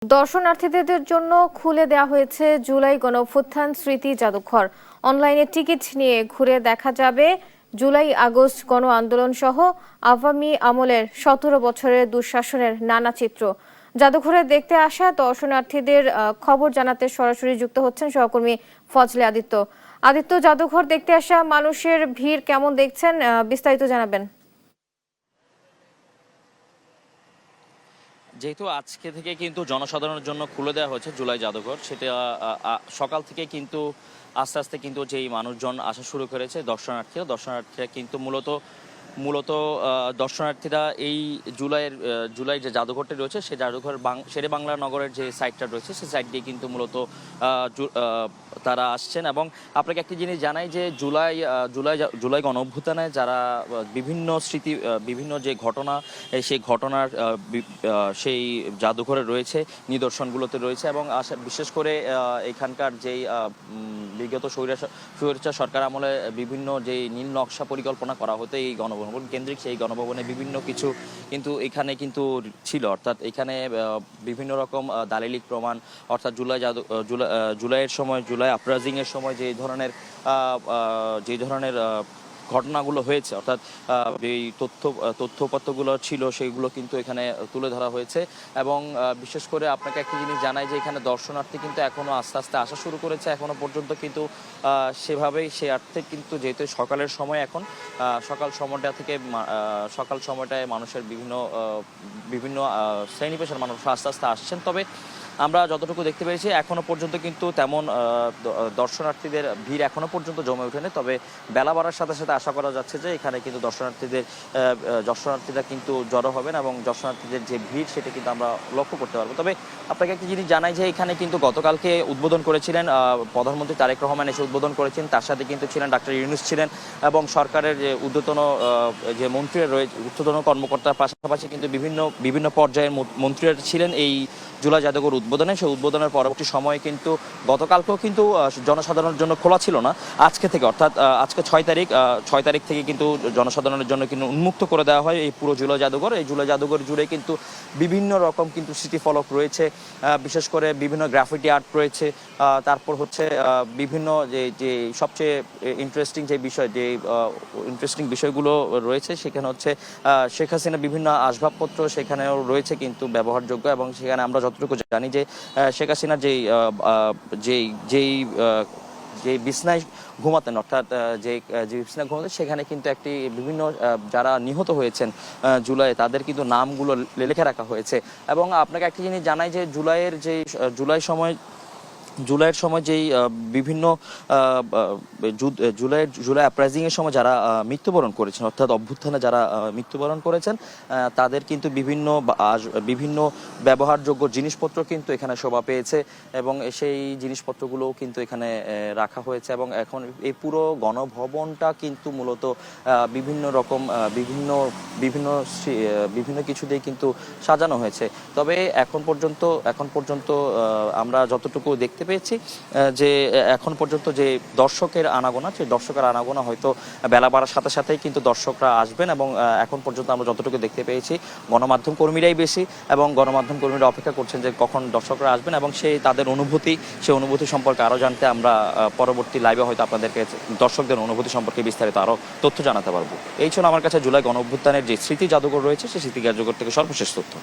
দর্শনার্থীদের জন্য খুলে দেওয়া হয়েছে জুলাই গণঅভ্যুত্থান স্মৃতি জাদুঘর। অনলাইনে টিকিট নিয়ে ঘুরে দেখা যাবে জুলাই আগস্ট গণ আন্দোলন সহ আওয়ামী আমলের ১৭ বছরের দুঃশাসনের নানা চিত্র। জাদুঘরে দেখতে আসা দর্শনার্থীদের খবর জানাতে সরাসরি যুক্ত হচ্ছেন সহকর্মী ফজলে আদিত্য। আদিত্য, জাদুঘর দেখতে আসা মানুষের ভিড় কেমন দেখছেন, বিস্তারিত জানাবেন। যেহেতু আজকে থেকে কিন্তু জনসাধারণের জন্য খুলে দেওয়া হয়েছে জুলাই জাদুঘর, সেটা সকাল থেকে কিন্তু আস্তে আস্তে কিন্তু যেই মানুষজন আসা শুরু করেছে দর্শনার্থীরা কিন্তু মূলত মূলত দর্শনার্থীরা এই জুলাই যে জাদুঘরটি রয়েছে সেই জাদুঘর শেরে বাংলা নগরের যে সাইটটা রয়েছে সেই সাইট দিয়ে কিন্তু মূলত তারা আসছেন। এবং আপনাকে একটি জিনিস জানাই যে জুলাই গণঅভ্যুত্থানে যারা বিভিন্ন স্মৃতি বিভিন্ন যে ঘটনা সেই ঘটনার সেই জাদুঘরে রয়েছে, নিদর্শনগুলোতে রয়েছে। এবং বিশেষ করে এখানকার যেই বিগত স্বৈরাচার সরকার আমলে বিভিন্ন যেই নীল নকশা পরিকল্পনা করা হতো এই গণভবন কেন্দ্রিক, সেই গণভবনে বিভিন্ন কিছু কিন্তু এখানে কিন্তু ছিল। অর্থাৎ এখানে বিভিন্ন রকম দালিলিক প্রমাণ, অর্থাৎ জুলাইয়ের সময় জুলাই আপরাইজিংয়ের সময় যে ধরনের ঘটনাগুলো হয়েছে, অর্থাৎ এই তথ্যপত্রগুলো ছিল সেইগুলো কিন্তু এখানে তুলে ধরা হয়েছে। এবং বিশেষ করে আপনাকে একটি জিনিস জানাই যে এখানে দর্শনার্থী কিন্তু এখনও আস্তে আস্তে আসা শুরু করেছে। এখনও পর্যন্ত কিন্তু সেভাবেই সে অর্থে কিন্তু যেহেতু সকালের সময় এখন সকাল সময়টায় মানুষের বিভিন্ন শ্রেণী পেশার মানুষ আস্তে আস্তে আসছেন। তবে আমরা যতটুকু দেখতে পেরেছি এখনো পর্যন্ত কিন্তু তেমন দর্শনার্থীদের ভিড় এখনো পর্যন্ত জমে ওঠেনি। তবে বেলা বাড়ার সাথে সাথে আশা করা যাচ্ছে যে এখানে কিন্তু দর্শনার্থীরা কিন্তু জড়ো হবেন এবং দর্শনার্থীদের যে ভিড় সেটা কিন্তু আমরা লক্ষ্য করতে পারবো। তবে আপনাকে একটি জিনিস জানাই যে এখানে কিন্তু গতকালকে উদ্বোধন করেছিলেন প্রধানমন্ত্রী তারেক রহমান, এসে উদ্বোধন করেছেন। তার সাথে কিন্তু ছিলেন ডক্টর ইউনূস ছিলেন এবং সরকারের যে যে মন্ত্রীরা রয়েছে, ঊর্ধ্বতন কর্মকর্তার পাশাপাশি কিন্তু বিভিন্ন পর্যায়ের মন্ত্রীরা ছিলেন এই জুলাই জাদুঘর উদ্বোধনে। সেই উদ্বোধনের পরবর্তী সময়ে কিন্তু গতকালকেও কিন্তু জনসাধারণের জন্য খোলা ছিল না। আজকে থেকে, অর্থাৎ আজকে ৬ তারিখ থেকে কিন্তু জনসাধারণের জন্য কিন্তু উন্মুক্ত করে দেওয়া হয় এই পুরো জুলাই জাদুঘর। এই জুলাই জাদুঘর জুড়ে কিন্তু বিভিন্ন রকম কিন্তু স্মৃতিফলক রয়েছে, বিশেষ করে বিভিন্ন গ্রাফিটি আর্ট রয়েছে। তারপর হচ্ছে বিভিন্ন যে সবচেয়ে ইন্টারেস্টিং বিষয়গুলো রয়েছে সেখানে হচ্ছে শেখ হাসিনা বিভিন্ন আসবাবপত্র সেখানেও রয়েছে কিন্তু ব্যবহারযোগ্য। এবং সেখানে আমরা যতটুকু জানি যে শেখ হাসিনা যে বিছনায় ঘুমাতেন, অর্থাৎ যে বিছনায় ঘুমাতেন সেখানে কিন্তু বিভিন্ন যারা নিহত হয়েছেন জুলাই, তাদের কিন্তু নামগুলো লিখে রাখা হয়েছে। এবং আপনাকে একটি জিনিস জানাই যে জুলাইয়ের সময় যেই বিভিন্ন জুলাই আপরাইজিংয়ের সময় যারা মৃত্যুবরণ করেছেন, অর্থাৎ অভ্যুত্থানে যারা মৃত্যুবরণ করেছেন, তাদের কিন্তু বিভিন্ন ব্যবহারযোগ্য জিনিসপত্র কিন্তু এখানে শোভা পেয়েছে এবং সেই জিনিসপত্রগুলোও কিন্তু এখানে রাখা হয়েছে। এবং এখন এই পুরো গণভবনটা কিন্তু মূলত বিভিন্ন রকম বিভিন্ন কিছু দিয়ে কিন্তু সাজানো হয়েছে। তবে এখন পর্যন্ত আমরা যতটুকু দেখতে পেয়েছি যে এখন পর্যন্ত যে দর্শকের আনাগোনা হয়তো বেলা বাড়ার সাথে সাথেই কিন্তু দর্শকরা আসবেন। এবং এখন পর্যন্ত আমরা যতটুকু দেখতে পেয়েছি গণমাধ্যম কর্মীরাই বেশি, এবং গণমাধ্যম কর্মীরা অপেক্ষা করছেন যে কখন দর্শকরা আসবেন এবং তাদের সেই অনুভূতি সম্পর্কে আরও জানতে আমরা পরবর্তী লাইভে হয়তো আপনাদেরকে দর্শকদের অনুভূতি সম্পর্কে বিস্তারিত আরও তথ্য জানাতে পারবো। এই ছিল আমার কাছে জুলাই গণঅভ্যুত্থানের যে স্মৃতি জাদুঘর রয়েছে সেই স্মৃতি জাদুঘর থেকে সর্বশেষ তথ্য।